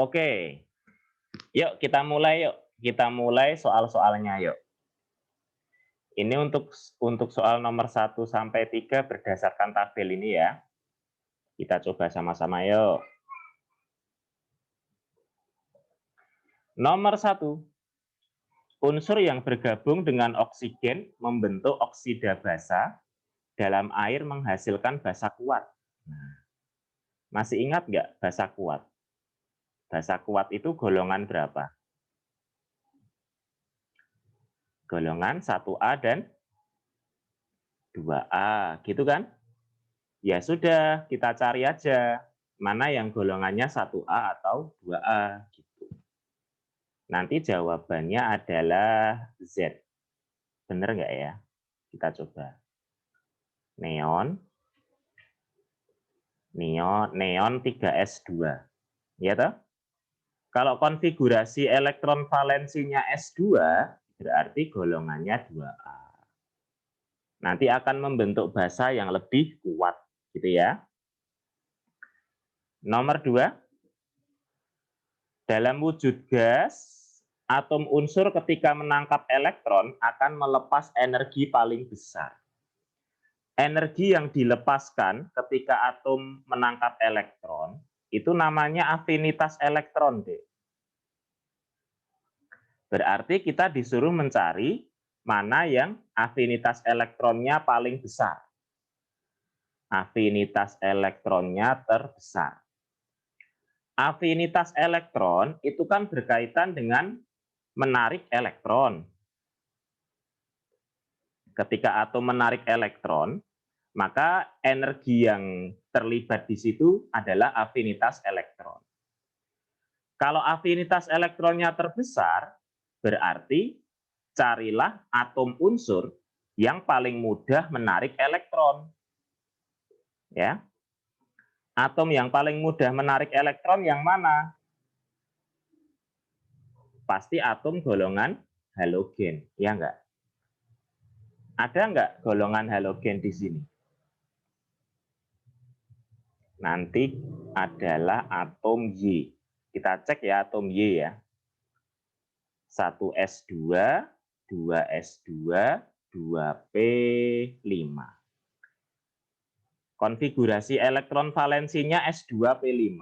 Oke, yuk kita mulai yuk. Kita mulai soal-soalnya yuk. Ini untuk soal nomor 1 sampai 3 berdasarkan tabel ini ya. Kita coba sama-sama yuk. Nomor 1. Unsur yang bergabung dengan oksigen membentuk oksida basa dalam air menghasilkan basa kuat. Nah, masih ingat nggak basa kuat? Basa kuat itu golongan berapa? Golongan 1A dan 2A, gitu kan? Ya sudah, kita cari aja mana yang golongannya 1A atau 2A gitu. Nanti jawabannya adalah Z. Bener nggak ya? Kita coba. Neon 3S2. Ya toh? Kalau konfigurasi elektron valensinya S2, berarti golongannya 2A. Nanti akan membentuk basa yang lebih kuat, gitu ya. Nomor 2, dalam wujud gas, atom unsur ketika menangkap elektron akan melepas energi paling besar. Energi yang dilepaskan ketika atom menangkap elektron, itu namanya afinitas elektron, Dek. Berarti kita disuruh mencari mana yang afinitas elektronnya paling besar. Afinitas elektronnya terbesar. Afinitas elektron itu kan berkaitan dengan menarik elektron. Ketika atom menarik elektron, maka energi yang terlibat di situ adalah afinitas elektron. Kalau afinitas elektronnya terbesar, berarti carilah atom unsur yang paling mudah menarik elektron. Ya. Atom yang paling mudah menarik elektron yang mana? Pasti atom golongan halogen, ya enggak? Ada enggak golongan halogen di sini? Nanti adalah atom Y. Kita cek ya atom Y ya. 1S2, 2S2, 2P5. Konfigurasi elektron valensinya S2P5.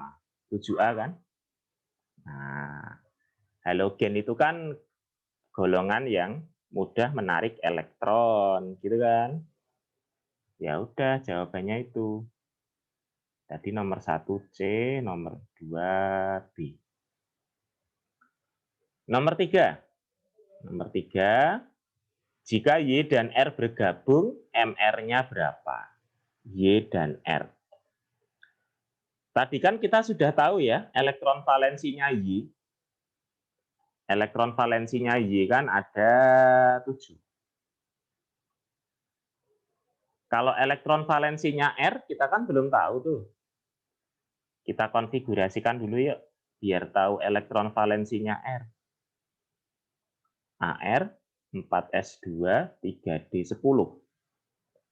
7A kan? Nah, halogen itu kan golongan yang mudah menarik elektron, gitu kan? Ya udah, jawabannya itu. Tadi nomor 1 C, nomor 2 B. Nomor 3. Nomor 3, jika Y dan R bergabung, MR-nya berapa? Y dan R. Tadi kan kita sudah tahu ya, elektron valensinya Y. Elektron valensinya Y kan ada 7. Kalau elektron valensinya R, kita kan belum tahu tuh. Kita konfigurasikan dulu yuk, biar tahu elektron valensinya R. AR 4S2 3D10.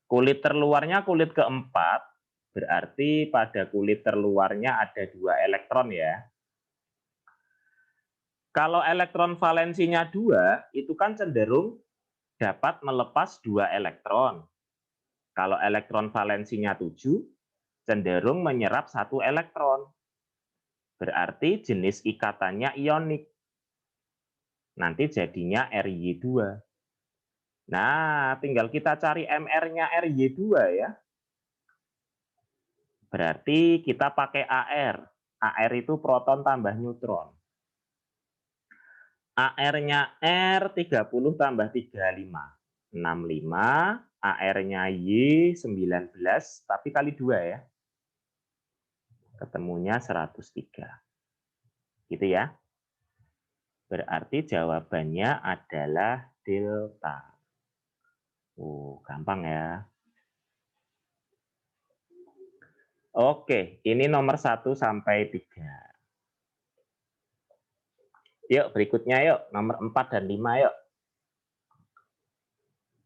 Kulit terluarnya kulit keempat, berarti pada kulit terluarnya ada 2 elektron ya. Kalau elektron valensinya 2, itu kan cenderung dapat melepas 2 elektron. Kalau elektron valensinya 7, cenderung menyerap 1 elektron. Berarti jenis ikatannya ionik. Nanti jadinya RY2. Nah, tinggal kita cari MR-nya RY2 ya. Berarti kita pakai AR. AR itu proton tambah neutron. AR-nya R 30 tambah 35. 65. AR-nya Y 19, tapi kali 2 ya. Ketemunya 103. Gitu ya. Berarti jawabannya adalah delta. Gampang ya. Oke, ini nomor 1 sampai 3. Yuk, berikutnya yuk, nomor 4 dan 5 yuk.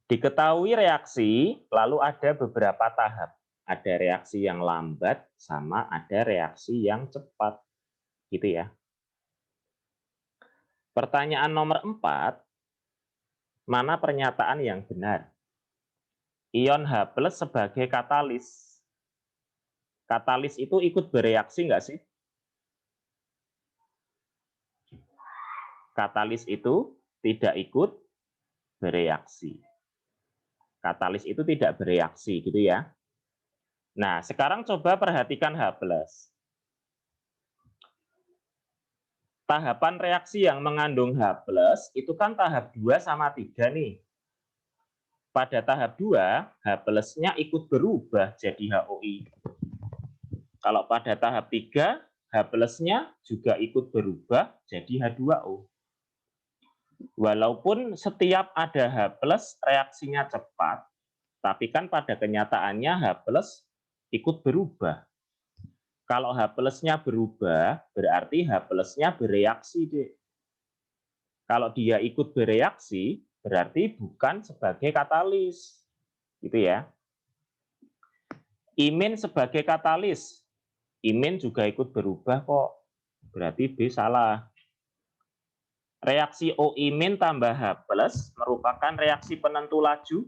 Diketahui reaksi, lalu ada beberapa tahap. Ada reaksi yang lambat, sama ada reaksi yang cepat. Gitu ya. Pertanyaan nomor 4, mana pernyataan yang benar? Ion H+ sebagai katalis. Katalis itu ikut bereaksi nggak sih? Katalis itu tidak ikut bereaksi. Katalis itu tidak bereaksi, gitu ya. Nah, sekarang coba perhatikan H+. Tahapan reaksi yang mengandung H+, itu kan tahap 2 sama 3 nih. Pada tahap 2, H+-nya ikut berubah jadi HOI. Kalau pada tahap 3, H+-nya juga ikut berubah jadi H2O. Walaupun setiap ada H+, reaksinya cepat, tapi kan pada kenyataannya H+ ikut berubah. Kalau H+-nya berubah, berarti H+-nya bereaksi, Dek. Kalau dia ikut bereaksi, berarti bukan sebagai katalis. Gitu ya. Imin sebagai katalis. Imin juga ikut berubah kok. Berarti B salah. Reaksi O-imin tambah H+ merupakan reaksi penentu laju.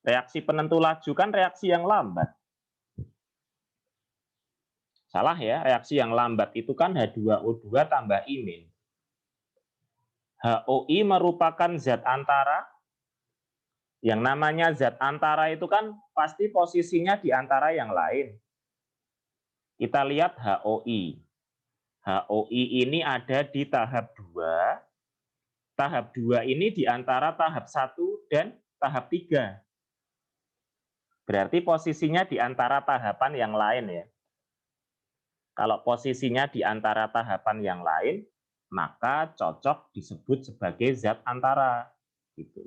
Reaksi penentu laju kan reaksi yang lambat. Salah ya, reaksi yang lambat itu kan H2O2 tambah imin. HOI merupakan zat antara. Yang namanya zat antara itu kan pasti posisinya di antara yang lain. Kita lihat HOI. HOI ini ada di tahap 2. Tahap 2 ini di antara tahap 1 dan tahap 3. Berarti posisinya di antara tahapan yang lain ya. Kalau posisinya di antara tahapan yang lain, maka cocok disebut sebagai zat antara. Gitu.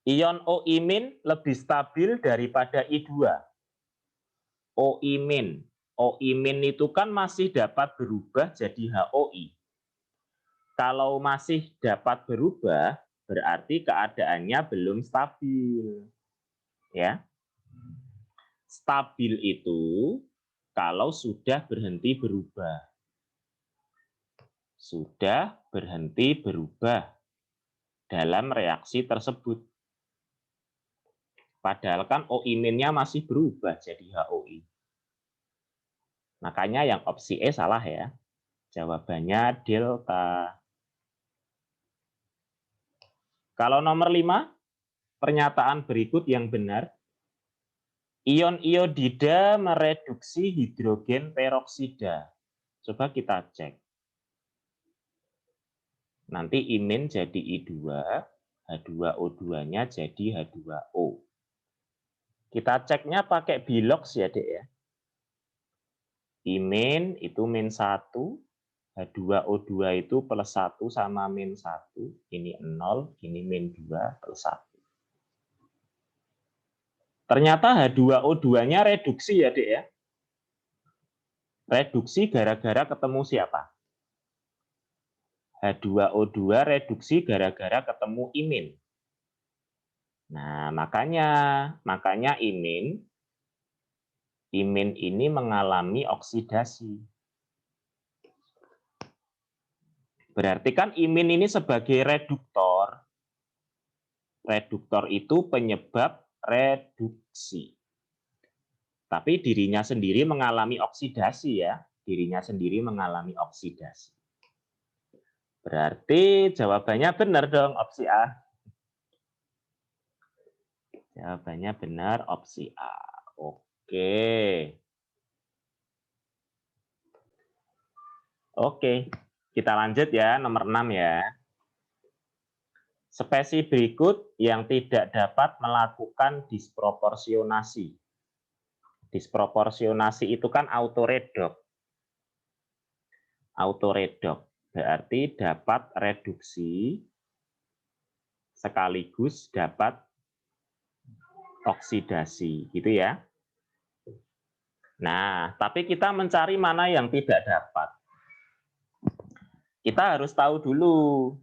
Ion O-imin lebih stabil daripada I2. O-imin. O-imin itu kan masih dapat berubah jadi HOI. Kalau masih dapat berubah, berarti keadaannya belum stabil. Ya. Stabil itu kalau sudah berhenti berubah. Sudah berhenti berubah dalam reaksi tersebut. Padahal kan O-iminnya masih berubah jadi HOI. Makanya yang opsi E salah ya. Jawabannya delta. Kalau nomor 5, pernyataan berikut yang benar. Ion iodida mereduksi hidrogen peroksida. Coba kita cek. Nanti imin jadi I2, H2O2-nya jadi H2O. Kita ceknya pakai bilox ya, Dek ya. Imin itu min 1, H2O2 itu plus 1 sama min 1. Ini 0, ini min 2 plus 1. Ternyata H2O2-nya reduksi ya, Dek ya. Reduksi gara-gara ketemu siapa? H2O2 reduksi gara-gara ketemu imin. Nah, makanya imin ini mengalami oksidasi. Berarti kan imin ini sebagai reduktor. Reduktor itu penyebab reduksi. Tapi dirinya sendiri mengalami oksidasi ya. Dirinya sendiri mengalami oksidasi. Berarti jawabannya benar dong opsi A. Jawabannya benar opsi A. Oke. Oke, kita lanjut ya, nomor 6 ya. Spesies berikut yang tidak dapat melakukan disproporsionasi. Disproporsionasi itu kan autoredok. Autoredok berarti dapat reduksi sekaligus dapat oksidasi, gitu ya. Nah, tapi kita mencari mana yang tidak dapat. Kita harus tahu dulu.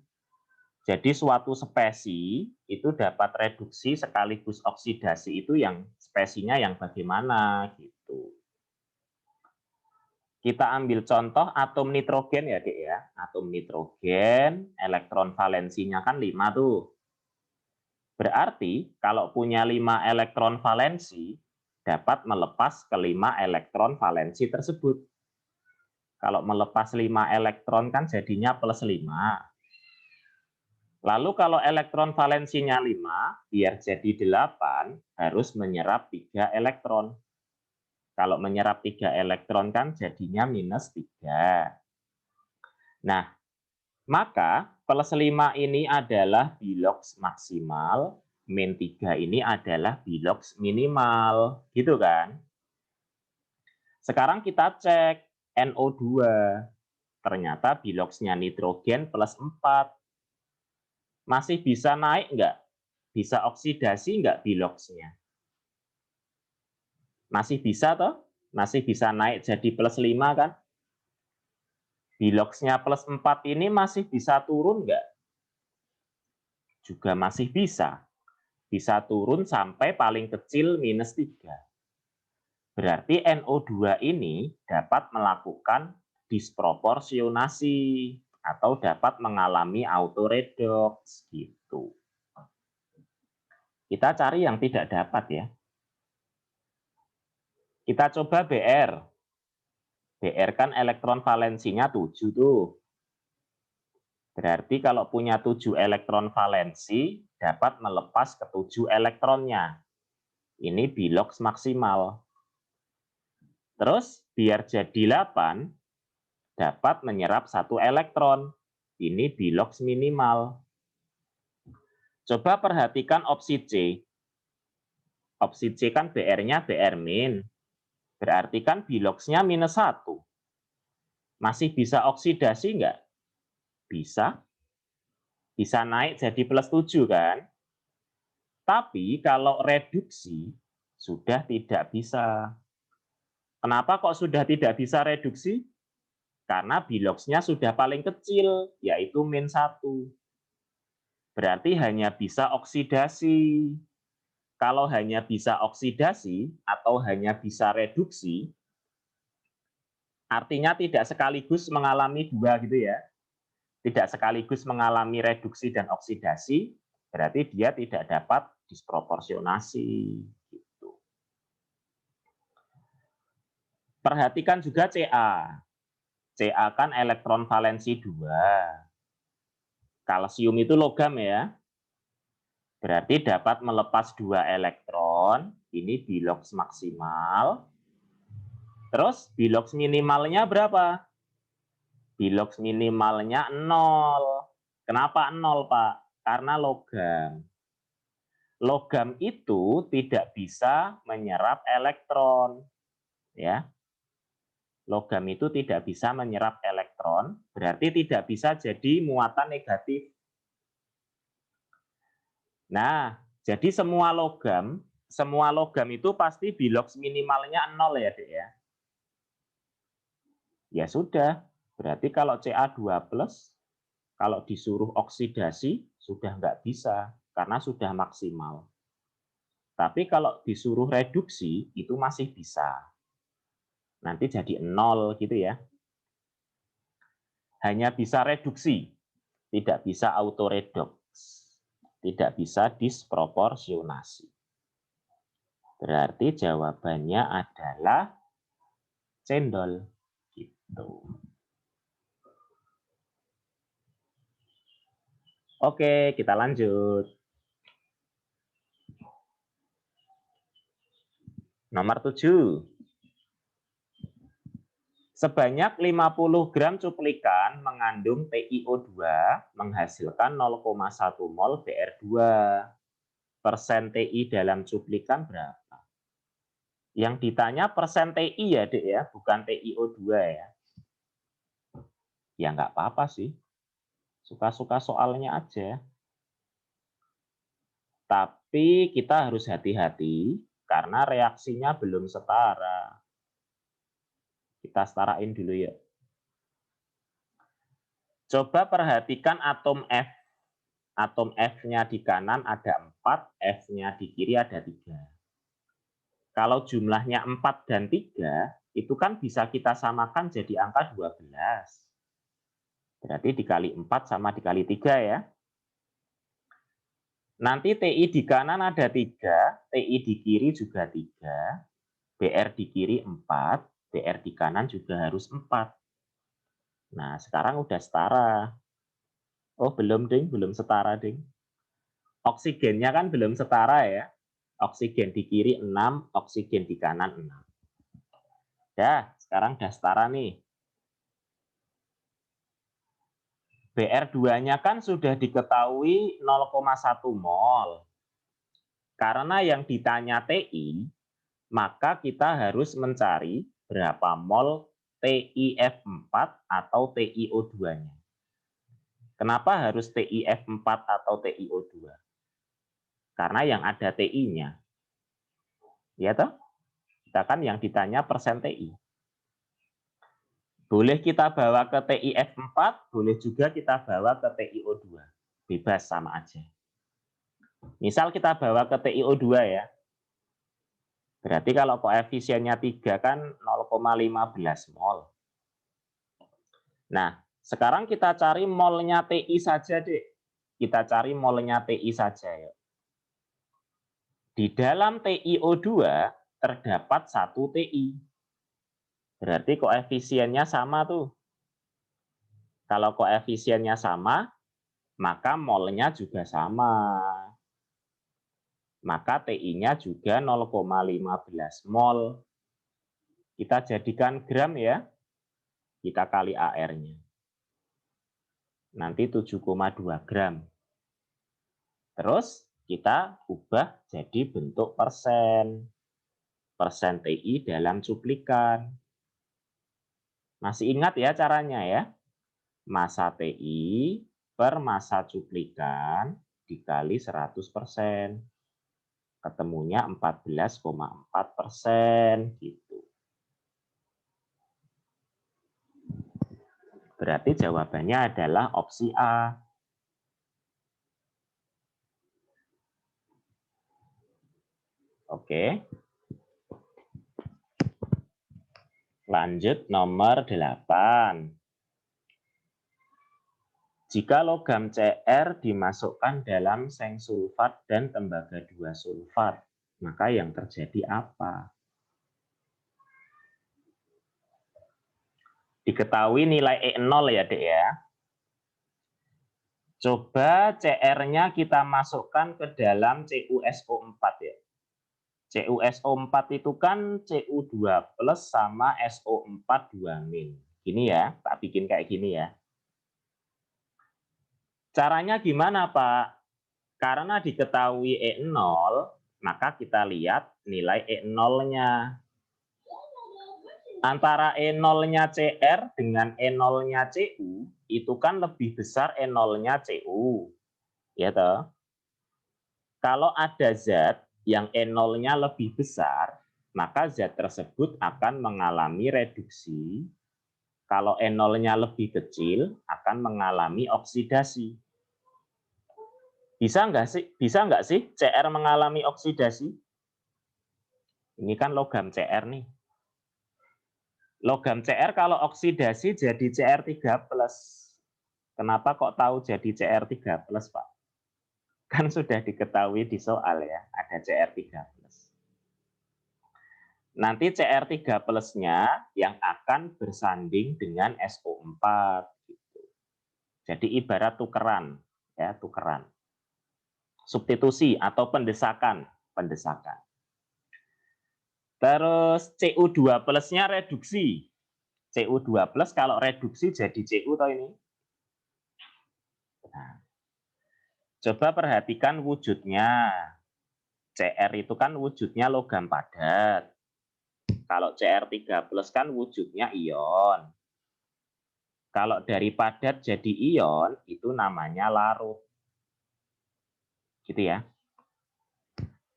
Jadi suatu spesies itu dapat reduksi sekaligus oksidasi itu yang spesiesnya yang bagaimana gitu. Kita ambil contoh atom nitrogen ya, Dek ya. Atom nitrogen, elektron valensinya kan 5 tuh. Berarti kalau punya 5 elektron valensi, dapat melepas ke 5 elektron valensi tersebut. Kalau melepas 5 elektron kan jadinya plus 5. Lalu kalau elektron valensinya 5, biar jadi 8, harus menyerap 3 elektron. Kalau menyerap 3 elektron kan jadinya minus 3. Nah, maka plus 5 ini adalah biloks maksimal, min 3 ini adalah biloks minimal. Gitu kan? Sekarang kita cek NO2. Ternyata biloksnya nitrogen plus 4. Masih bisa naik nggak? Bisa oksidasi nggak biloksnya? Masih bisa toh? Masih bisa naik jadi plus 5 kan? Biloksnya plus 4 ini masih bisa turun nggak? Juga masih bisa. Bisa turun sampai paling kecil minus 3. Berarti NO2 ini dapat melakukan disproporsionasi atau dapat mengalami autoredox gitu. Kita cari yang tidak dapat ya. Kita coba BR. BR kan elektron valensinya 7 tuh. Berarti kalau punya 7 elektron valensi, dapat melepas ke 7 elektronnya. Ini biloks maksimal. Terus biar jadi 8, dapat menyerap 1 elektron. Ini biloks minimal. Coba perhatikan opsi C. Opsi C kan BR-nya BR min. Berarti kan biloksnya minus 1. Masih bisa oksidasi nggak? Bisa. Bisa naik jadi plus 7 kan? Tapi kalau reduksi, sudah tidak bisa. Kenapa kok sudah tidak bisa reduksi? Karena biloksnya sudah paling kecil, yaitu min 1. Berarti hanya bisa oksidasi. Kalau hanya bisa oksidasi atau hanya bisa reduksi, artinya tidak sekaligus mengalami dua gitu ya. Tidak sekaligus mengalami reduksi dan oksidasi, berarti dia tidak dapat disproporsionasi. Gitu. Perhatikan juga Ca. Ca kan elektron valensi 2. Kalsium itu logam ya. Berarti dapat melepas 2 elektron. Ini biloks maksimal. Terus biloks minimalnya berapa? Biloks minimalnya 0. Kenapa 0, Pak? Karena logam. Logam itu tidak bisa menyerap elektron. Ya. Logam itu tidak bisa menyerap elektron, berarti tidak bisa jadi muatan negatif. Nah, jadi semua logam itu pasti biloks minimalnya 0 ya, Dek ya. Ya sudah, berarti kalau Ca2+, kalau disuruh oksidasi sudah nggak bisa, karena sudah maksimal. Tapi kalau disuruh reduksi, itu masih bisa. Nanti jadi 0 gitu ya. Hanya bisa reduksi, tidak bisa autoredox, tidak bisa disproporsionasi. Berarti jawabannya adalah cendol. Gitu. Oke, kita lanjut. Nomor 7. Sebanyak 50 gram cuplikan mengandung TiO2 menghasilkan 0,1 mol Br2. Persen Ti dalam cuplikan berapa? Yang ditanya persen Ti ya, Dek ya, bukan TiO2 ya. Ya nggak apa-apa sih. Suka-suka soalnya aja. Tapi kita harus hati-hati karena reaksinya belum setara. Kita setarain dulu ya. Coba perhatikan atom F. Atom F-nya di kanan ada 4, F-nya di kiri ada 3. Kalau jumlahnya 4 dan 3, itu kan bisa kita samakan jadi angka 12. Berarti dikali 4 sama dikali 3 ya. Nanti TI di kanan ada 3, TI di kiri juga 3, BR di kiri 4, BR di kanan juga harus 4. Nah, sekarang udah setara. Oh, belum, Ding. Belum setara, Ding. Oksigennya kan belum setara ya. Oksigen di kiri 6, oksigen di kanan 6. Ya, sekarang udah setara nih. BR2-nya kan sudah diketahui 0,1 mol. Karena yang ditanya TI, maka kita harus mencari berapa mol TiF4 atau TiO2-nya. Kenapa harus TiF4 atau TiO2? Karena yang ada TI-nya. Ya toh? Kita kan yang ditanya persen TI. Boleh kita bawa ke TiF4, boleh juga kita bawa ke TiO2. Bebas, sama aja. Misal kita bawa ke TiO2 ya. Berarti kalau koefisiennya 3 kan 0,15 mol. Nah, sekarang kita cari molnya TI saja, Dek. Kita cari molnya TI saja ya. Di dalam TiO2 terdapat 1 TI. Berarti koefisiennya sama tuh. Kalau koefisiennya sama, maka molnya juga sama. Maka TI-nya juga 0,15 mol. Kita jadikan gram ya. Kita kali AR-nya. Nanti 7,2 gram. Terus kita ubah jadi bentuk persen. Persen TI dalam cuplikan. Masih ingat ya caranya ya? Massa TI per massa cuplikan dikali 100%. Ketemunya 14,4% gitu. Berarti jawabannya adalah opsi A. Oke. Lanjut nomor 8. Jika logam Cr dimasukkan dalam seng sulfat dan tembaga 2 sulfat, maka yang terjadi apa? Diketahui nilai E0 ya, Dek ya. Coba Cr-nya kita masukkan ke dalam CuSO4 ya. CuSO4 itu kan Cu2 plus sama SO4 2-. Gini ya, tak bikin kayak gini ya. Caranya gimana, Pak? Karena diketahui E0, maka kita lihat nilai E0-nya. Antara E0-nya Cr dengan E0-nya Cu, itu kan lebih besar E0-nya Cu. Ya toh? Kalau ada zat yang E0-nya lebih besar, maka zat tersebut akan mengalami reduksi. Kalau E0-nya lebih kecil, akan mengalami oksidasi. Bisa nggak sih Cr mengalami oksidasi? Ini kan logam Cr nih. Logam Cr kalau oksidasi jadi Cr3+. Kenapa kok tahu jadi Cr3+, Pak? Kan sudah diketahui di soal ya, ada Cr3+. Nanti Cr3+-nya yang akan bersanding dengan SO4. Gitu. Jadi ibarat tukeran, ya tukeran. Substitusi atau pendesakan. Terus Cu2 plusnya reduksi. Cu2 plus kalau reduksi jadi Cu toh ini. Nah, coba perhatikan wujudnya. Cr itu kan wujudnya logam padat. Kalau Cr3 plus kan wujudnya ion. Kalau dari padat jadi ion, itu namanya larut. Gitu ya.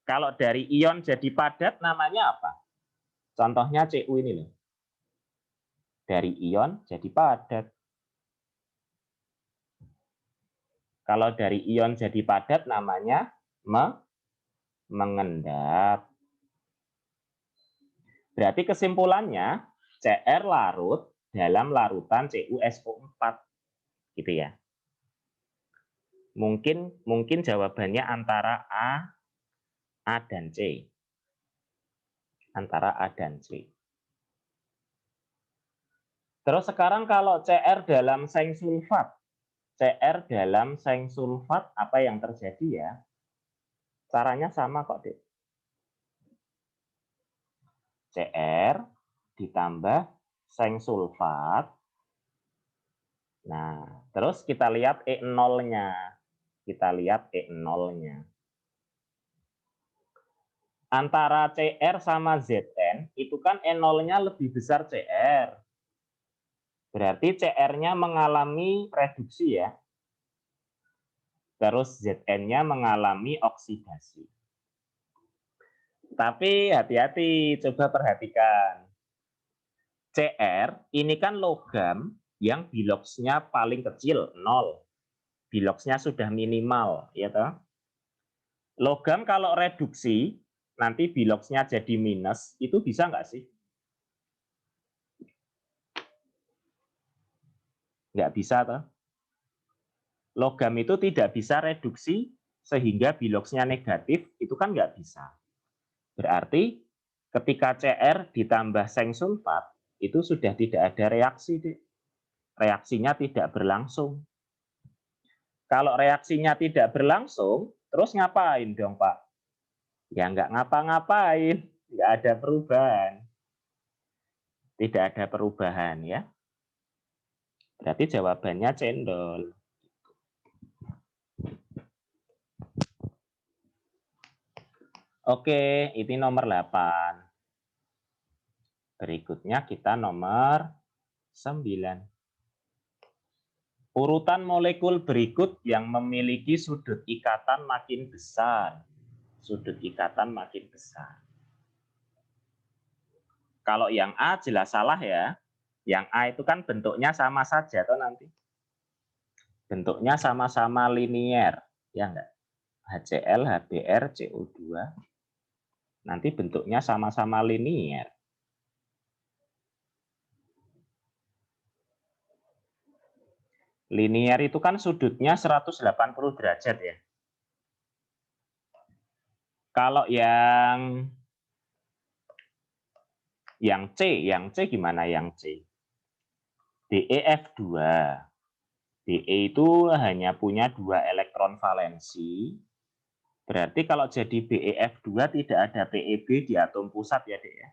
Kalau dari ion jadi padat namanya apa? Contohnya Cu ini loh. Dari ion jadi padat. Kalau dari ion jadi padat namanya mengendap. Berarti kesimpulannya Cr larut dalam larutan CuSO4 gitu ya. Mungkin jawabannya antara A dan C. Antara A dan C. Terus sekarang kalau Cr dalam seng sulfat. Cr dalam seng sulfat apa yang terjadi ya? Caranya sama kok, Dek. Cr ditambah seng sulfat. Nah, terus kita lihat E0-nya. Kita lihat E0-nya. Antara Cr sama Zn, itu kan E0-nya lebih besar Cr. Berarti Cr-nya mengalami reduksi ya. Terus Zn-nya mengalami oksidasi. Tapi hati-hati, coba perhatikan. Cr ini kan logam yang biloxnya paling kecil, 0. Biloxnya sudah minimal, ya toh? Logam kalau reduksi, nanti biloxnya jadi minus, itu bisa nggak sih? Nggak bisa toh? Logam itu tidak bisa reduksi sehingga biloxnya negatif, itu kan nggak bisa. Berarti ketika Cr ditambah seng sulfat, itu sudah tidak ada reaksi, Dek. Reaksinya tidak berlangsung. Kalau reaksinya tidak berlangsung, terus ngapain dong, Pak? Ya nggak ngapa-ngapain, nggak ada perubahan. Tidak ada perubahan ya. Berarti jawabannya cendol. Oke, ini nomor 8. Berikutnya kita nomor 9. Urutan molekul berikut yang memiliki sudut ikatan makin besar. Sudut ikatan makin besar. Kalau yang A jelas salah ya. Yang A itu kan bentuknya sama saja toh nanti. Bentuknya sama-sama linier, ya enggak? HCl, HBr, CO2. Nanti bentuknya sama-sama linier. Linier itu kan sudutnya 180 derajat ya. Kalau yang C gimana yang C? DeF2. De itu hanya punya 2 elektron valensi. Berarti kalau jadi BeF2 tidak ada PeB di atom pusat ya, Dek ya.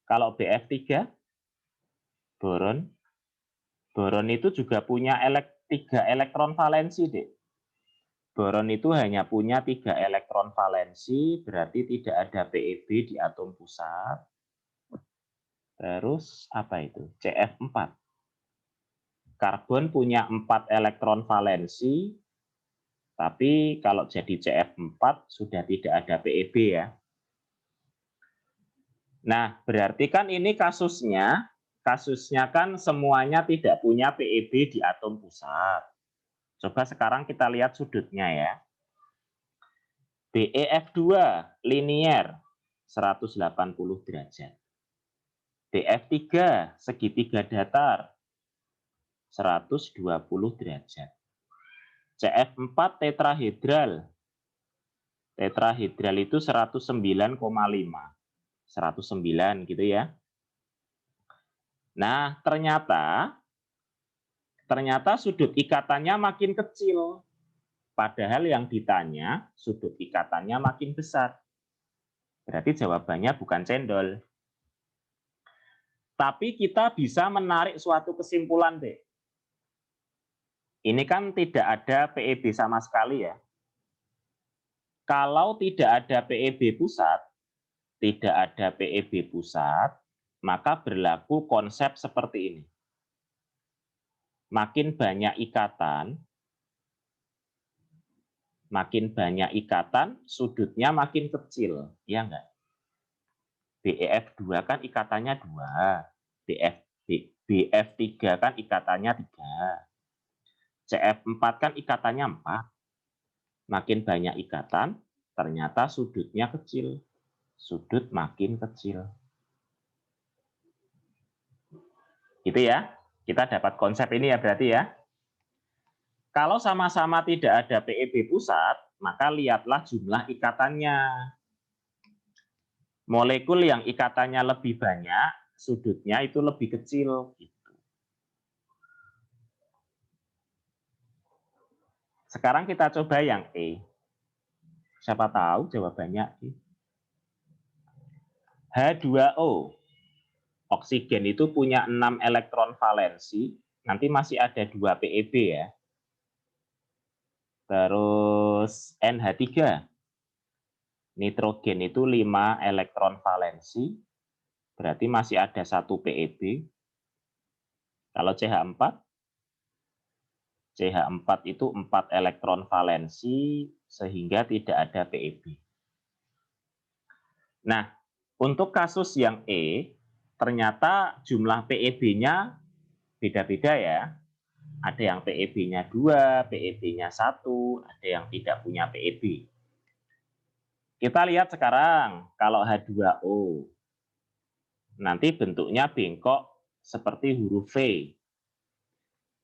Kalau BF3 boron. Boron itu juga punya 3 elektron valensi, Dek. Boron itu hanya punya 3 elektron valensi, berarti tidak ada PeB di atom pusat. Terus apa itu? CF4. Karbon punya 4 elektron valensi, tapi kalau jadi CF4 sudah tidak ada PeB ya. Nah, berarti kan ini kasusnya kan semuanya tidak punya PeB di atom pusat. Coba sekarang kita lihat sudutnya ya. BeF2 linier 180 derajat. BF3 segitiga datar 120 derajat. CF4 tetrahedral. Tetrahedral itu 109,5. 109 gitu ya. Nah, ternyata sudut ikatannya makin kecil. Padahal yang ditanya sudut ikatannya makin besar. Berarti jawabannya bukan cendol. Tapi kita bisa menarik suatu kesimpulan, deh. Ini kan tidak ada PeB sama sekali ya. Kalau tidak ada PeB pusat, maka berlaku konsep seperti ini. Makin banyak ikatan, sudutnya makin kecil, ya enggak? BeF2 kan ikatannya 2, BF3 kan ikatannya 3, CF4 kan ikatannya 4. Makin banyak ikatan, ternyata sudutnya kecil. sudut makin kecil. Gitu ya. Kita dapat konsep ini ya berarti ya. Kalau sama-sama tidak ada PEB pusat, maka lihatlah jumlah ikatannya. Molekul yang ikatannya lebih banyak, sudutnya itu lebih kecil. Sekarang kita coba yang E. Siapa tahu jawabannya E. H2O. Oksigen itu punya 6 elektron valensi, nanti masih ada 2 PEB ya. Terus NH3. Nitrogen itu 5 elektron valensi, berarti masih ada 1 PEB. Kalau CH4, CH4 itu 4 elektron valensi, sehingga tidak ada PEB. Nah, untuk kasus yang E, ternyata jumlah PEB-nya beda-beda ya. Ada yang PEB-nya 2, PEB-nya 1, ada yang tidak punya PEB. Kita lihat sekarang, kalau H2O, nanti bentuknya bengkok seperti huruf V.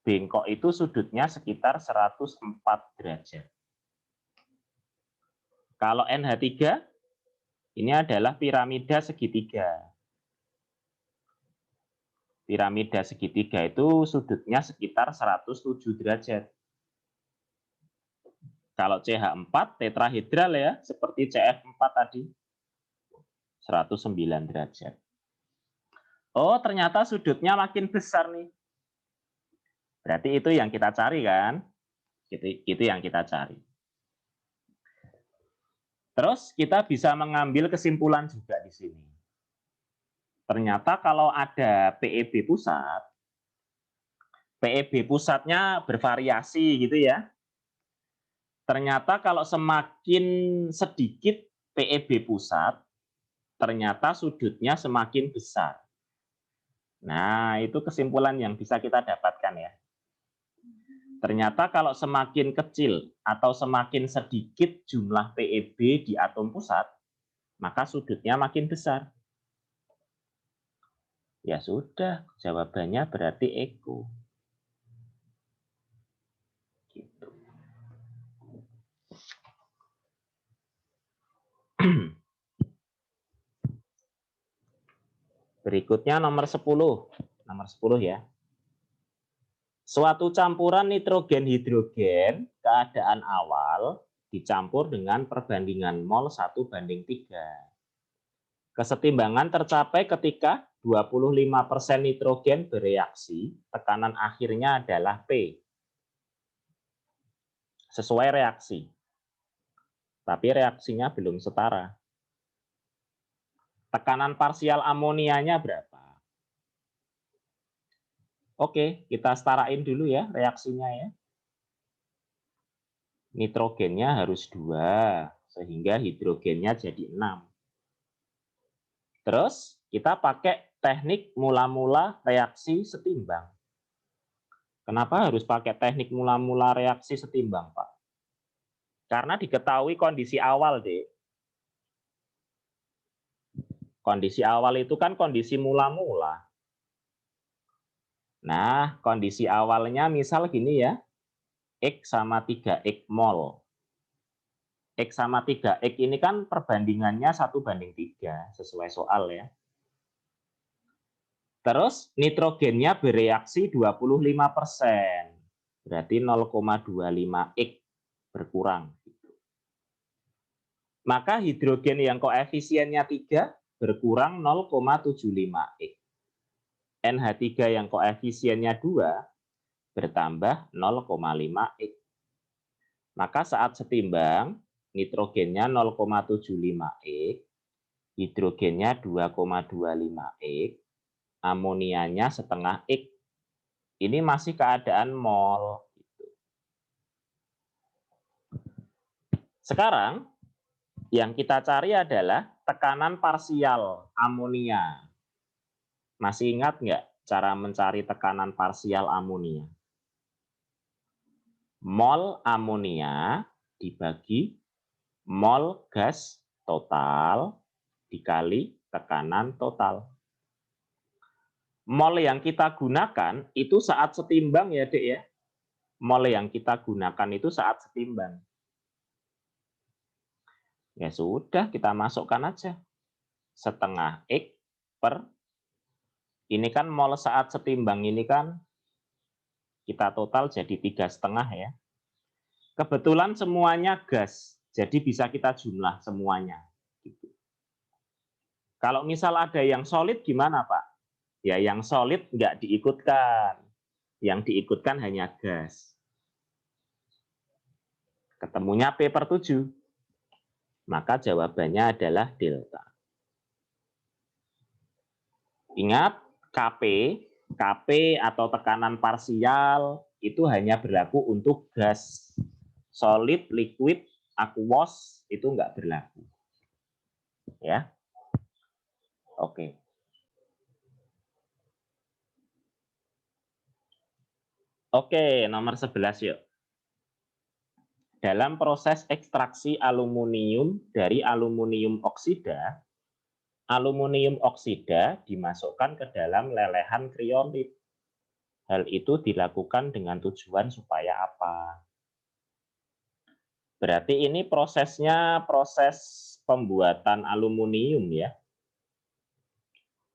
Bengkok itu sudutnya sekitar 104 derajat. Kalau NH3, ini adalah piramida segitiga. Piramida segitiga itu sudutnya sekitar 107 derajat. Kalau CH4 tetrahedral ya, seperti CF4 tadi, 109 derajat. Oh, ternyata sudutnya makin besar nih. Berarti itu yang kita cari kan? Itu yang kita cari. Terus kita bisa mengambil kesimpulan juga di sini. Ternyata kalau ada PEB pusat, PEB pusatnya bervariasi gitu ya. Ternyata kalau semakin sedikit PEB pusat, ternyata sudutnya semakin besar. Nah, itu kesimpulan yang bisa kita dapatkan ya. Ternyata kalau semakin kecil atau semakin sedikit jumlah PEB di atom pusat, maka sudutnya makin besar. Ya sudah, jawabannya berarti Eko. Gitu. Berikutnya nomor 10. Nomor 10 ya. Suatu campuran nitrogen-hidrogen keadaan awal dicampur dengan perbandingan mol 1:3. Kesetimbangan tercapai ketika 25% nitrogen bereaksi, tekanan akhirnya adalah P. Sesuai reaksi. Tapi reaksinya belum setara. Tekanan parsial amonianya berapa? Oke, kita setarain dulu ya reaksinya ya. Nitrogennya harus 2, sehingga hidrogennya jadi 6. Terus kita pakai teknik mula-mula reaksi setimbang. Kenapa harus pakai teknik mula-mula reaksi setimbang, Pak? Karena diketahui kondisi awal, Dek. Kondisi awal itu kan kondisi mula-mula. Nah, kondisi awalnya misal gini ya, X sama 3X mol. X sama 3X ini kan perbandingannya 1:3, sesuai soal ya. Terus nitrogennya bereaksi 25%, berarti 0,25X berkurang. Maka hidrogen yang koefisiennya 3 berkurang 0,75X. NH3 yang koefisiennya 2 bertambah 0,5X. Maka saat setimbang, nitrogennya 0,75X, hidrogennya 2,25X, amonianya setengah X. Ini masih keadaan mol. Sekarang, yang kita cari adalah tekanan parsial amonia. Masih ingat nggak cara mencari tekanan parsial amonia? Mol amonia dibagi mol gas total dikali tekanan total. Mol yang kita gunakan itu saat setimbang ya, Dek ya. Mol yang kita gunakan itu saat setimbang. Ya sudah, kita masukkan aja. Setengah X per, ini kan mol saat setimbang ini kan, kita total jadi 3,5 ya. Kebetulan semuanya gas, jadi bisa kita jumlah semuanya. Kalau misal ada yang solid gimana Pak? Ya yang solid nggak diikutkan, yang diikutkan hanya gas. Ketemunya P/7, maka jawabannya adalah delta. Ingat, KP atau tekanan parsial itu hanya berlaku untuk gas. Solid, liquid, aqueous itu nggak berlaku. Ya. Oke. Oke, nomor 11 yuk. Dalam proses ekstraksi aluminium dari aluminium oksida dimasukkan ke dalam lelehan kriolit. Hal itu dilakukan dengan tujuan supaya apa? Berarti ini prosesnya proses pembuatan aluminium ya.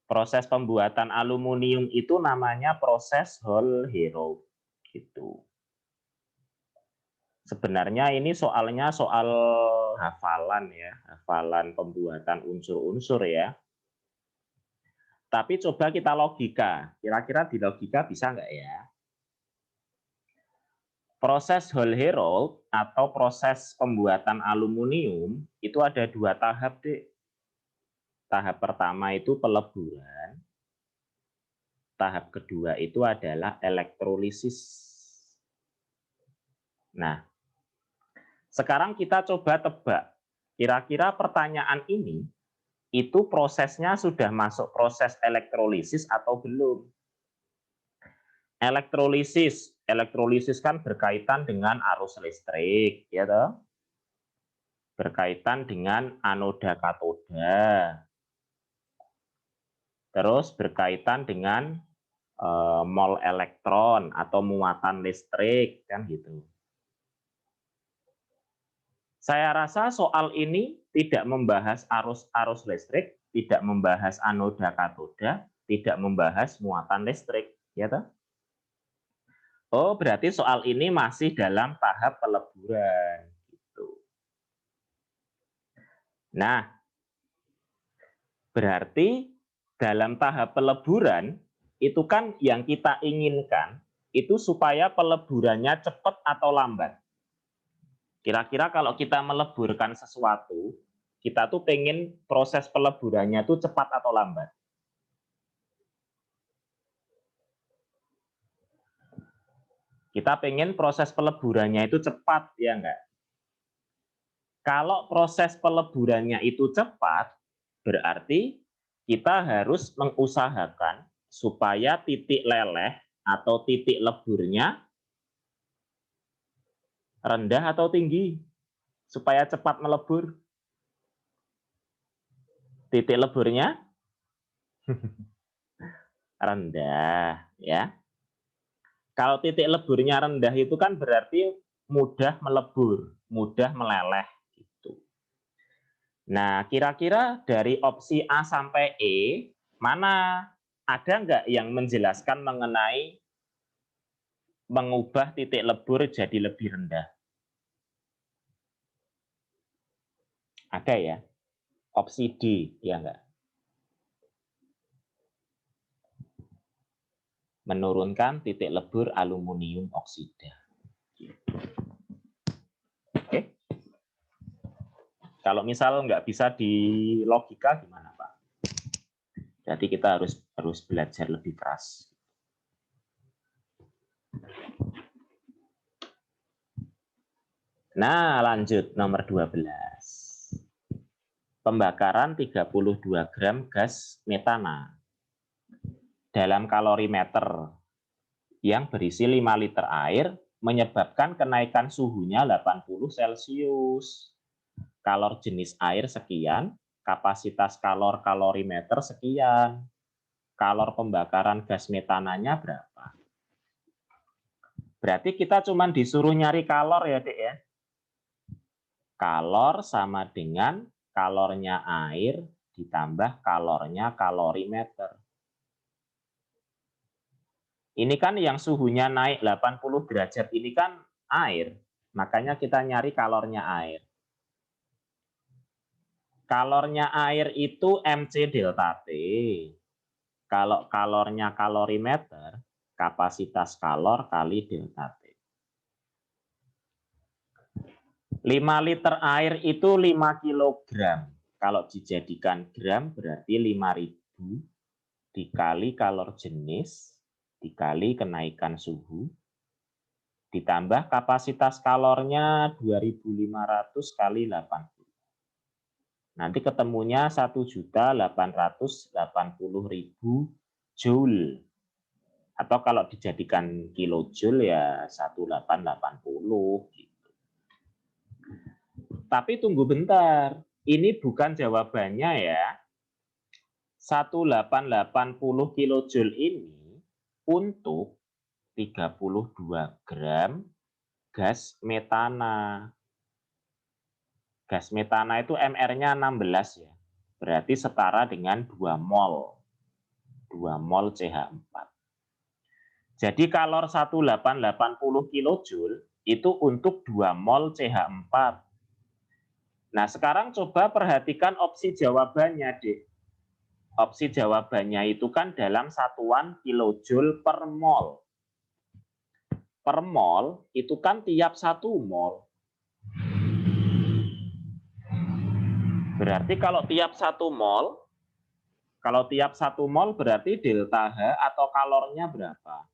Proses pembuatan aluminium itu namanya proses Hall-Héroult gitu. Sebenarnya ini soalnya soal hafalan ya, hafalan pembuatan unsur-unsur ya. Tapi coba kita logika, kira-kira di logika bisa nggak ya? Proses Hall-Héroult atau proses pembuatan aluminium itu ada 2 tahap, Dek. Tahap pertama itu peleburan, tahap kedua itu adalah elektrolisis. Nah, sekarang kita coba tebak, kira-kira pertanyaan ini itu prosesnya sudah masuk proses elektrolisis atau belum? Elektrolisis kan berkaitan dengan arus listrik, ya toh? Berkaitan dengan anoda katoda. Terus berkaitan dengan mol elektron atau muatan listrik, kan gitu. Saya rasa soal ini tidak membahas arus listrik, tidak membahas anoda katoda, tidak membahas muatan listrik, ya toh? Oh, berarti soal ini masih dalam tahap peleburan. Gitu. Nah, berarti dalam tahap peleburan, itu kan yang kita inginkan, itu supaya peleburannya cepat atau lambat. Kira-kira kalau kita meleburkan sesuatu, kita tuh pengen proses peleburannya itu cepat atau lambat. Kita pengen proses peleburannya itu cepat, ya enggak? Kalau proses peleburannya itu cepat, berarti kita harus mengusahakan supaya titik leleh atau titik leburnya rendah atau tinggi, supaya cepat melebur. Titik leburnya rendah, ya. Kalau titik leburnya rendah itu kan berarti mudah melebur, mudah meleleh gitu. Nah, kira-kira dari opsi A sampai E, mana ada nggak yang menjelaskan mengenai mengubah titik lebur jadi lebih rendah? Ada ya? Opsi D, ya nggak? Menurunkan titik lebur aluminium oksida. Oke. Kalau misal nggak bisa di logika gimana Pak? Jadi kita harus belajar lebih keras. Nah, lanjut nomor 12. Pembakaran 32 gram gas metana dalam kalorimeter yang berisi 5 liter air menyebabkan kenaikan suhunya 80 Celcius. Kalor jenis air sekian, kapasitas kalorimeter sekian. Kalor pembakaran gas metananya berapa? Berarti kita cuma disuruh nyari kalor ya, Dek ya. Kalor sama dengan kalornya air ditambah kalornya kalorimeter. Ini kan yang suhunya naik 80 derajat ini kan air. Makanya kita nyari kalornya air. Kalornya air itu MC delta T. Kalau kalornya kalorimeter, kapasitas kalor kali delta T. 5 liter air itu 5 kilogram. Kalau dijadikan gram berarti 5.000 dikali kalor jenis, dikali kenaikan suhu, ditambah kapasitas kalornya 2.500 kali 80. Nanti ketemunya 1.880.000 joule. Atau kalau dijadikan kilojoule ya 1880 gitu. Tapi tunggu bentar, ini bukan jawabannya ya. 1880 kilojoule ini untuk 32 gram gas metana. Gas metana itu MR-nya 16 ya. Berarti setara dengan 2 mol. 2 mol CH4. Jadi kalor 1880 kilojoule itu untuk 2 mol CH4. Nah, sekarang coba perhatikan opsi jawabannya, Dek. Opsi jawabannya itu kan dalam satuan kilojoule per mol. Per mol itu kan tiap 1 mol. Berarti kalau tiap 1 mol, berarti delta H atau kalornya berapa?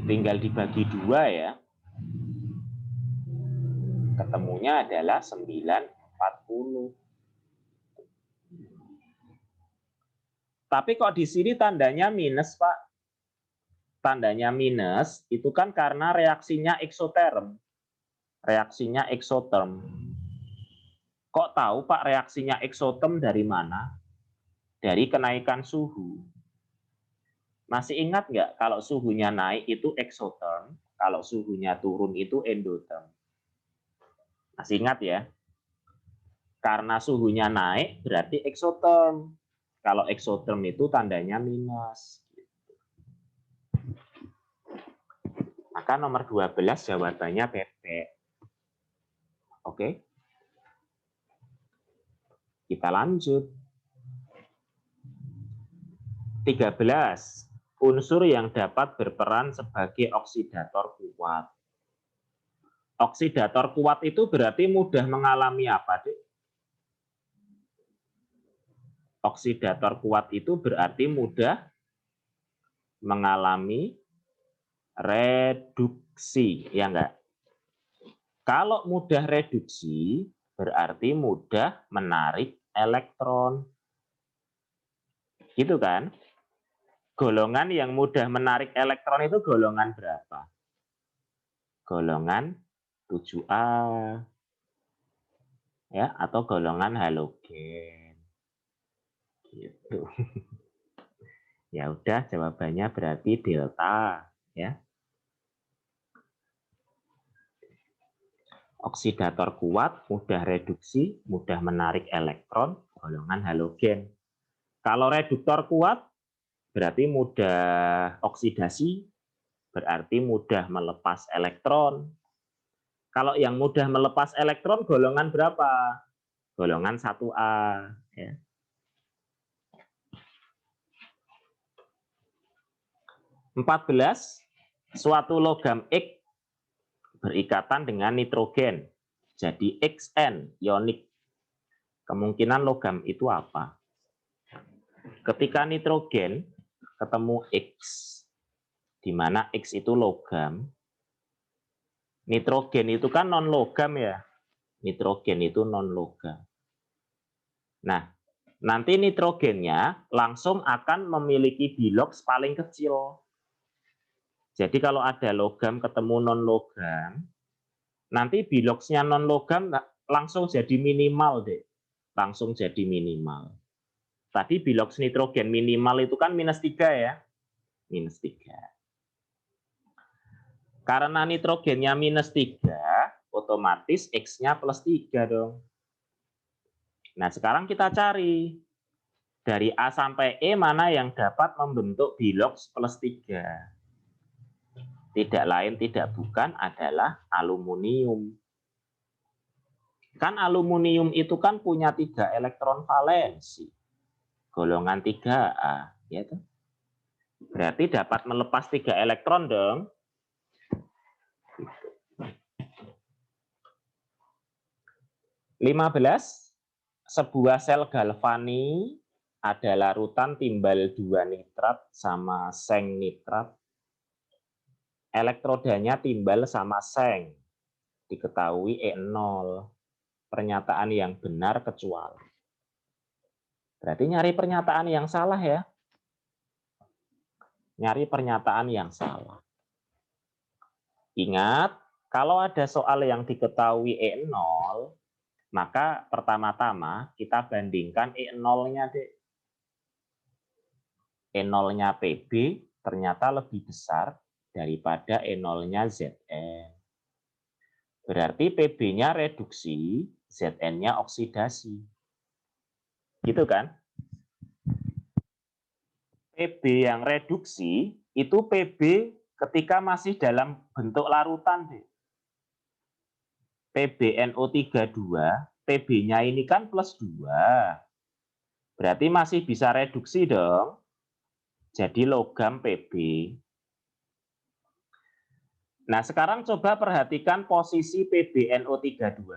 Tinggal dibagi 2 ya. Ketemunya adalah 940. Tapi kok di sini tandanya minus, Pak? Tandanya minus itu kan karena reaksinya eksoterm. Reaksinya eksoterm. Kok tahu Pak reaksinya eksoterm dari mana? Dari kenaikan suhu. Masih ingat nggak kalau suhunya naik itu eksoterm, kalau suhunya turun itu endoterm? Masih ingat ya? Karena suhunya naik berarti eksoterm. Kalau eksoterm itu tandanya minus. Maka nomor 12 jawabannya PP. Oke. Kita lanjut. 13. Unsur yang dapat berperan sebagai oksidator kuat. Oksidator kuat itu berarti mudah mengalami apa, Dek? Oksidator kuat itu berarti mudah mengalami reduksi, ya enggak? Kalau mudah reduksi, berarti mudah menarik elektron. Gitu kan? Golongan yang mudah menarik elektron itu golongan berapa? Golongan 7A. Ya, atau golongan halogen. Gitu. Ya udah, jawabannya berarti delta, ya. Oksidator kuat, mudah reduksi, mudah menarik elektron, golongan halogen. Kalau reduktor kuat, berarti mudah oksidasi, berarti mudah melepas elektron. Kalau yang mudah melepas elektron, golongan berapa? Golongan 1A. Ya. (14) Suatu logam X berikatan dengan nitrogen. Jadi Xn, ionik. Kemungkinan logam itu apa? Ketika nitrogen ketemu X, di mana X itu logam, nitrogen itu kan non-logam ya. Nitrogen itu non-logam. Nah, nanti nitrogennya langsung akan memiliki biloks paling kecil. Jadi kalau ada logam ketemu non-logam, nanti biloksnya non-logam langsung jadi minimal deh. Langsung jadi minimal. Tadi biloks nitrogen minimal itu kan -3 ya. -3. Karena nitrogennya -3, otomatis X-nya +3 dong. Nah, sekarang kita cari. Dari A sampai E mana yang dapat membentuk biloks +3. Tidak lain tidak bukan adalah aluminium. Kan aluminium itu kan punya 3 elektron valensi. Golongan 3A. Ya toh? Berarti dapat melepas 3 elektron dong. (15) Sebuah sel galvani ada larutan timbal 2 nitrat sama seng nitrat. Elektrodanya timbal sama seng. Diketahui E0. Pernyataan yang benar kecuali. Berarti nyari pernyataan yang salah ya. Nyari pernyataan yang salah. Ingat, kalau ada soal yang diketahui E0, maka pertama-tama kita bandingkan E0-nya deh. E0-nya PB ternyata lebih besar daripada E0-nya Zn. Berarti PB-nya reduksi, Zn-nya oksidasi. Gitu kan? PB yang reduksi itu PB ketika masih dalam bentuk larutan deh. PbNO32, PB-nya ini kan +2. Berarti masih bisa reduksi dong. Jadi logam PB. Nah, sekarang coba perhatikan posisi PbNO32.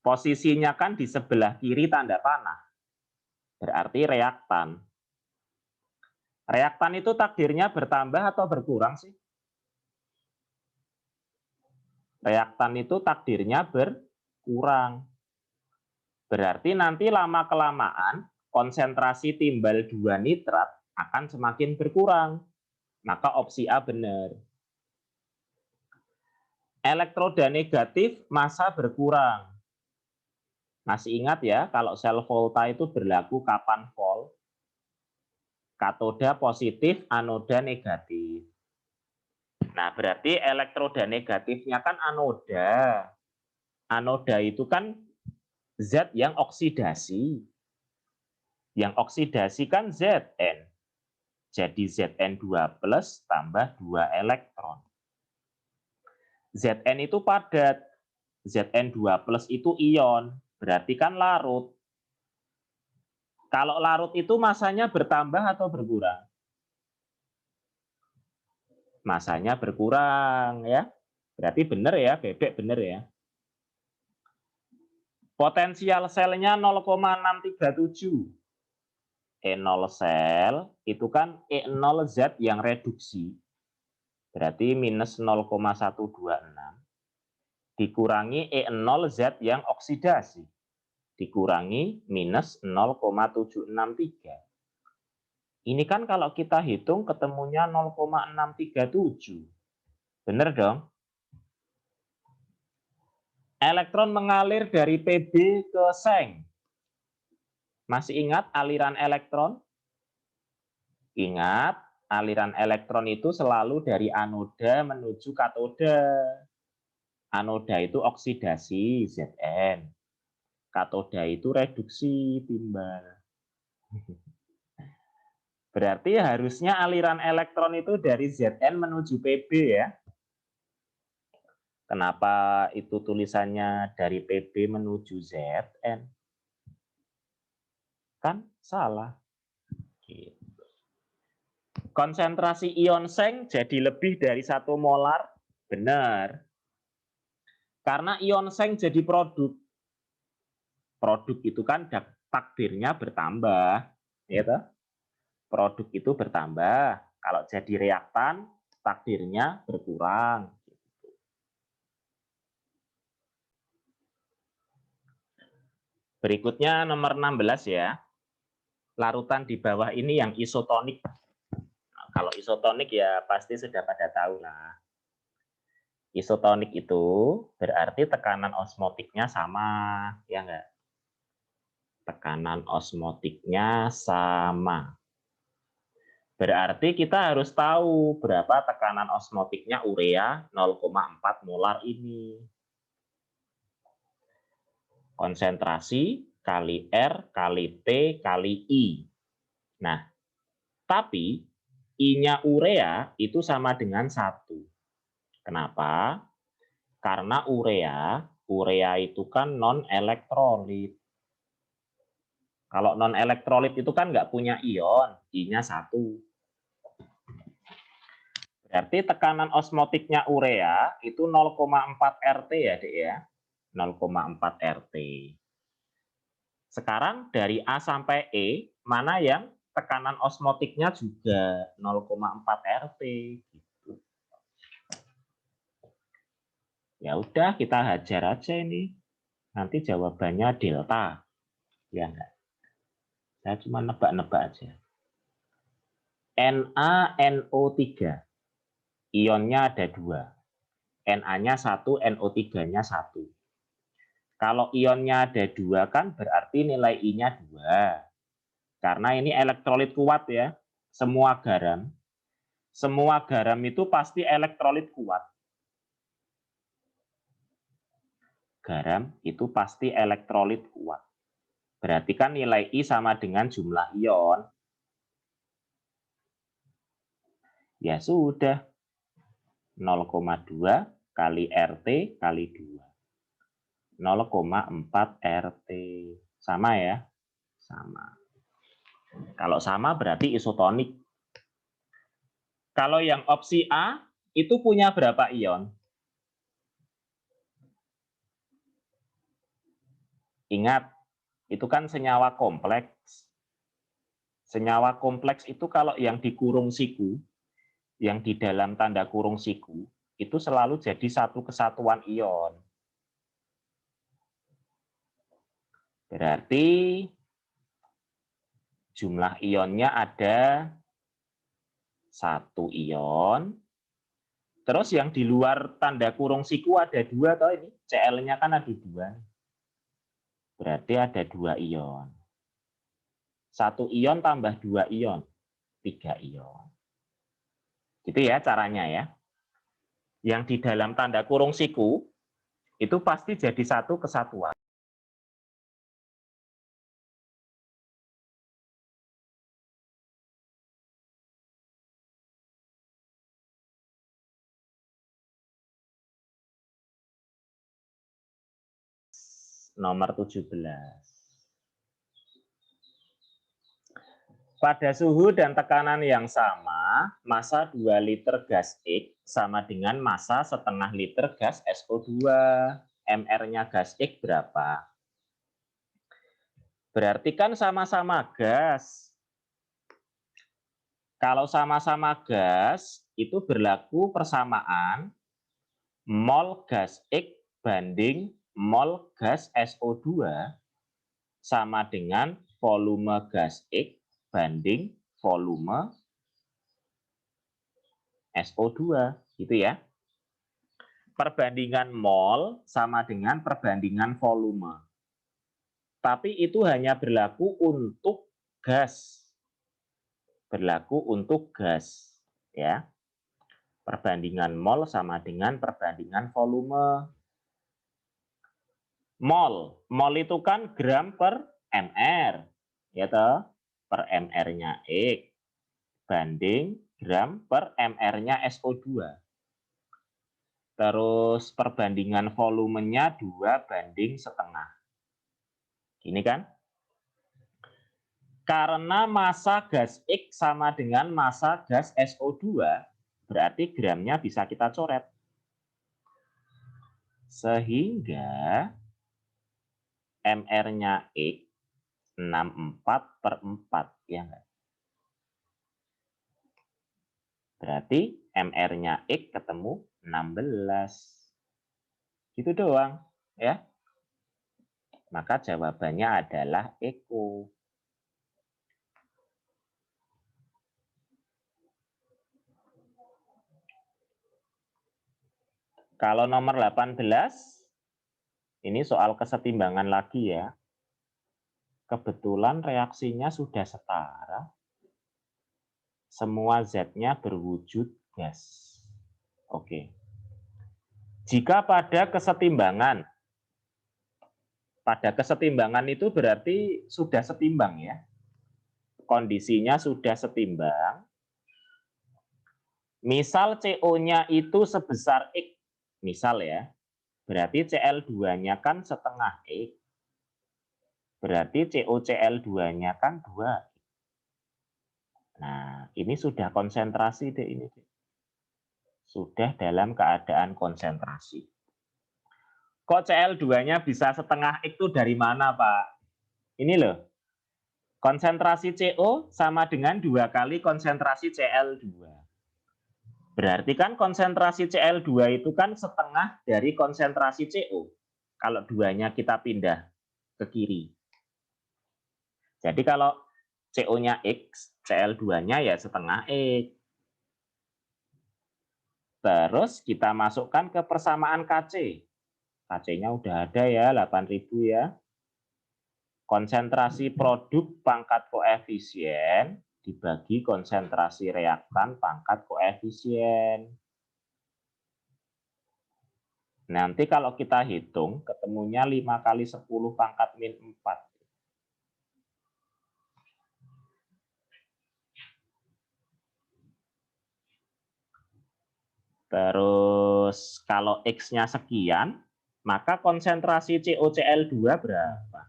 Posisinya kan di sebelah kiri tanda panah. Berarti reaktan. Reaktan itu takdirnya bertambah atau berkurang sih? Reaktan itu takdirnya berkurang. Berarti nanti lama-kelamaan konsentrasi timbal 2 nitrat akan semakin berkurang. Maka opsi A benar. Elektroda negatif massa berkurang. Masih ingat ya, kalau sel volta itu berlaku kapan volt? Katoda positif, anoda negatif. Nah, berarti elektroda negatifnya kan anoda. Anoda itu kan zat yang oksidasi. Yang oksidasi kan Zn. Jadi Zn2 plus tambah 2 elektron. Zn itu padat. Zn2 plus itu ion. Berarti kan larut. Kalau larut itu masanya bertambah atau berkurang? Masanya berkurang ya. Berarti benar ya, Bebek benar ya. Potensial selnya 0,637. E0 sel itu kan E0 zat yang reduksi. Berarti minus 0,126. Dikurangi E0 zat yang oksidasi. Dikurangi minus 0,763. Ini kan kalau kita hitung ketemunya 0,637. Benar dong? Elektron mengalir dari PB ke seng. Masih ingat aliran elektron? Ingat, aliran elektron itu selalu dari anoda menuju katoda. Anoda itu oksidasi Zn. Katoda itu reduksi timbal. Berarti harusnya aliran elektron itu dari Zn menuju Pb ya. Kenapa itu tulisannya dari Pb menuju Zn? Kan salah. Konsentrasi ion seng jadi lebih dari 1 molar. Benar. Karena ion seng jadi produk. Produk itu kan takdirnya bertambah. Ya, produk itu bertambah. Kalau jadi reaktan, takdirnya berkurang. Berikutnya nomor 16 ya. Larutan di bawah ini yang isotonik. Nah, kalau isotonik ya pasti sudah pada tahu lah. Isotonik itu berarti tekanan osmotiknya sama, ya enggak? Tekanan osmotiknya sama. Berarti kita harus tahu berapa tekanan osmotiknya urea 0,4 molar ini. Konsentrasi kali R kali T kali I. Nah, tapi I-nya urea itu sama dengan 1. Kenapa? Karena urea itu kan non-elektrolit. Kalau non-elektrolit itu kan nggak punya ion, I-nya 1. Berarti tekanan osmotiknya urea itu 0,4 RT ya, Dek ya. 0,4 RT. Sekarang dari A sampai E, mana yang tekanan osmotiknya juga 0,4 RT. Ya udah, kita hajar aja ini. Nanti jawabannya delta. Ya enggak? Saya cuma nebak-nebak aja. NaNO3. Ionnya ada 2. Na-nya 1, NO3-nya 1. Kalau ionnya ada 2 kan berarti nilai I-nya 2. Karena ini elektrolit kuat ya. Semua garam itu pasti elektrolit kuat. Garam itu pasti elektrolit kuat. Berarti kan nilai I sama dengan jumlah ion. Ya sudah. 0,2 kali RT kali 2. 0,4 RT. Sama ya? Sama. Kalau sama berarti isotonik. Kalau yang opsi A itu punya berapa ion? Ingat, itu kan senyawa kompleks. Senyawa kompleks itu kalau yang dikurung siku, yang di dalam tanda kurung siku, itu selalu jadi satu kesatuan ion. Berarti jumlah ionnya ada 1 ion. Terus yang di luar tanda kurung siku ada 2 toh ini. Cl-nya kan ada 2. Berarti ada 2 ion. 1 ion tambah 2 ion. 3 ion. Gitu ya caranya ya. Yang di dalam tanda kurung siku itu pasti jadi satu kesatuan. Nomor 17. Pada suhu dan tekanan yang sama, massa 2 liter gas X sama dengan massa setengah liter gas SO2. MR-nya gas X berapa? Berarti kan sama-sama gas. Kalau sama-sama gas, itu berlaku persamaan mol gas X banding mol gas SO2 sama dengan volume gas X banding volume SO2, gitu ya. Perbandingan mol sama dengan perbandingan volume. Tapi itu hanya berlaku untuk gas. Berlaku untuk gas, ya. Perbandingan mol sama dengan perbandingan volume. Mol itu kan gram per mr, ya toh, per mr-nya X banding gram per mr-nya SO2. Terus perbandingan volumenya 2:1,5. Gini kan? Karena massa gas X sama dengan massa gas SO2, berarti gramnya bisa kita coret. Sehingga MR-nya X 64/4, ya enggak? Berarti MR-nya X ketemu 16. Gitu doang, ya. Maka jawabannya adalah Eko. Kalau nomor 18, ini soal kesetimbangan lagi ya. Kebetulan reaksinya sudah setara. Semua Z-nya berwujud gas. Oke. Jika pada kesetimbangan itu berarti sudah setimbang ya. Kondisinya sudah setimbang. Misal CO-nya itu sebesar X, misal ya, berarti Cl2-nya kan setengah X, berarti CoCl2-nya kan 2. Nah, ini sudah konsentrasi deh ini. Sudah dalam keadaan konsentrasi. Kok Cl2-nya bisa setengah X itu dari mana, Pak? Ini loh, konsentrasi CO sama dengan 2 kali konsentrasi Cl2. Berarti kan konsentrasi Cl2 itu kan setengah dari konsentrasi CO. Kalau 2-nya kita pindah ke kiri. Jadi kalau CO-nya X, Cl2-nya ya setengah X. Terus kita masukkan ke persamaan Kc. Kc-nya udah ada ya, 8.000 ya. Konsentrasi produk pangkat koefisien dibagi konsentrasi reaktan pangkat koefisien. Nanti kalau kita hitung, ketemunya 5 kali 10 pangkat min 4. Terus kalau X-nya sekian, maka konsentrasi CoCl2 berapa?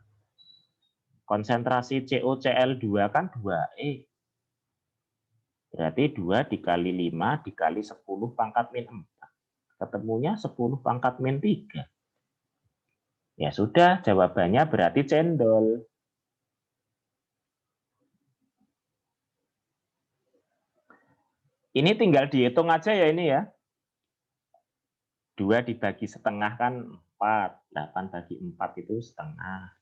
Konsentrasi CoCl2 kan 2E. Berarti 2 dikali 5 dikali 10 pangkat min 4. Ketemunya 10 pangkat min 3. Ya sudah, jawabannya berarti cendol. Ini tinggal dihitung aja ya ini ya. 2 dibagi setengah kan 4. 8 bagi 4 itu setengah.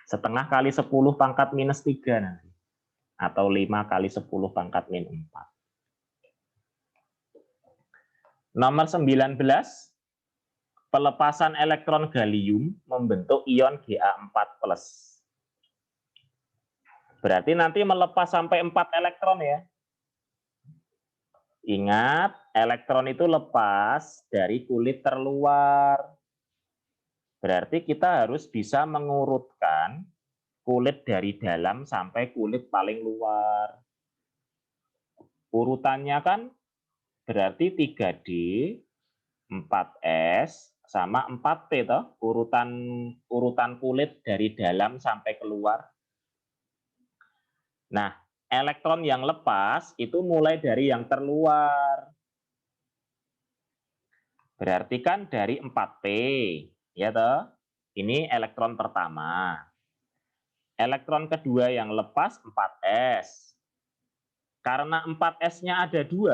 Setengah kali 10 pangkat minus 3 nanti. Atau 5 kali 10 pangkat min 4. Nomor 19, pelepasan elektron gallium membentuk ion Ga4+. Berarti nanti melepas sampai 4 elektron ya. Ingat, elektron itu lepas dari kulit terluar. Berarti kita harus bisa mengurutkan kulit dari dalam sampai kulit paling luar. Urutannya kan berarti 3D, 4S, sama 4P toh, urutan kulit dari dalam sampai keluar. Nah, elektron yang lepas itu mulai dari yang terluar. Berarti kan dari 4P, ya toh? Ini elektron pertama. Elektron kedua yang lepas 4S. Karena 4S-nya ada 2,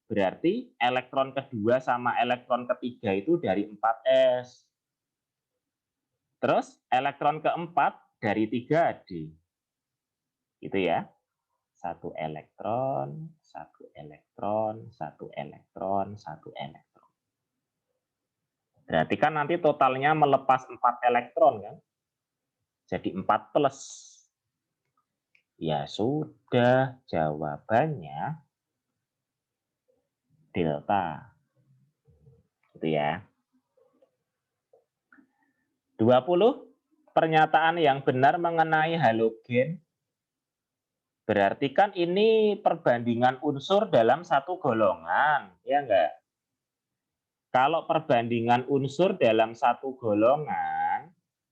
berarti elektron kedua sama elektron ketiga itu dari 4S. Terus elektron keempat dari 3D. Gitu ya. 1 elektron, 1 elektron, 1 elektron, 1 elektron. Berarti kan nanti totalnya melepas 4 elektron kan. Jadi 4+. Ya sudah, jawabannya delta. Gitu ya. 20, pernyataan yang benar mengenai halogen. Berarti kan ini perbandingan unsur dalam satu golongan, ya enggak? Kalau perbandingan unsur dalam satu golongan,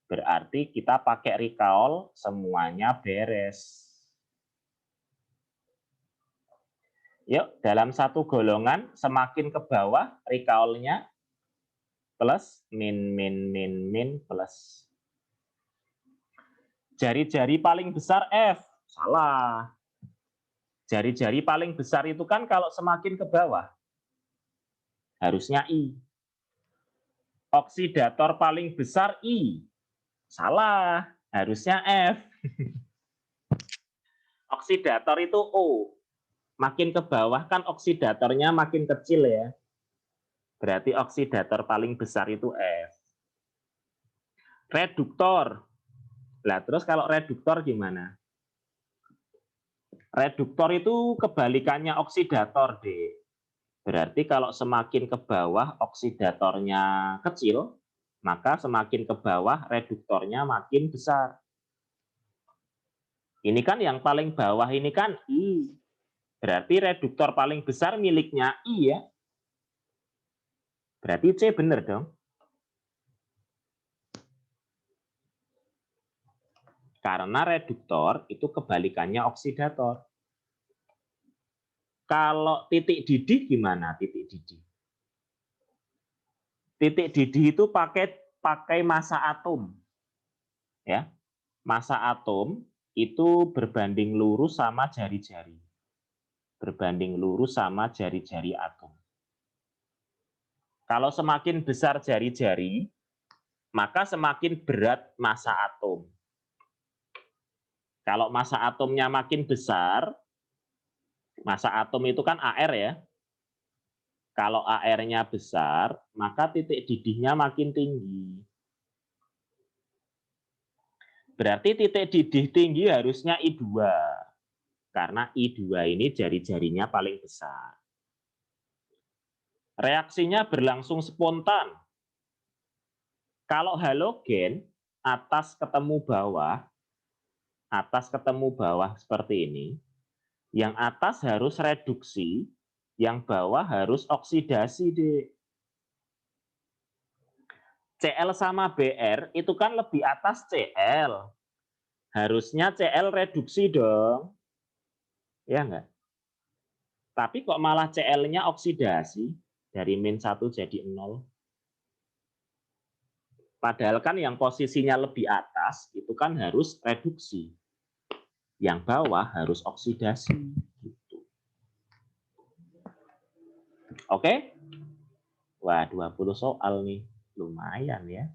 berarti kita pakai recall semuanya beres. Yuk, dalam satu golongan semakin ke bawah recall-nya plus, min, min, min, min, plus. Jari-jari paling besar F, salah. Jari-jari paling besar itu kan kalau semakin ke bawah, harusnya I. Oksidator paling besar I, salah, harusnya F. Oksidator itu O. Makin ke bawah kan oksidatornya makin kecil ya. Berarti oksidator paling besar itu F. Reduktor. Nah, terus kalau reduktor gimana? Reduktor itu kebalikannya oksidator, D. Berarti kalau semakin ke bawah oksidatornya kecil, maka semakin ke bawah reduktornya makin besar. Ini kan yang paling bawah ini kan I. Berarti reduktor paling besar miliknya I ya. Berarti C benar dong. Karena reduktor itu kebalikannya oksidator. Kalau titik didih gimana titik didih? Titik didih itu pakai massa atom. Ya. Massa atom itu berbanding lurus sama jari-jari. Berbanding lurus sama jari-jari atom. Kalau semakin besar jari-jari, maka semakin berat massa atom. Kalau massa atomnya makin besar, massa atom itu kan AR ya. Kalau AR-nya besar, maka titik didihnya makin tinggi. Berarti titik didih tinggi harusnya I2. Karena I2 ini jari-jarinya paling besar. Reaksinya berlangsung spontan. Kalau halogen, atas ketemu bawah seperti ini. Yang atas harus reduksi, yang bawah harus oksidasi, Dek. Cl sama Br itu kan lebih atas Cl. Harusnya Cl reduksi dong. Ya enggak? Tapi kok malah Cl-nya oksidasi dari -1 jadi 0. Padahal kan yang posisinya lebih atas itu kan harus reduksi. Yang bawah harus oksidasi. Gitu. Oke? Wah, 20 soal nih. Lumayan ya.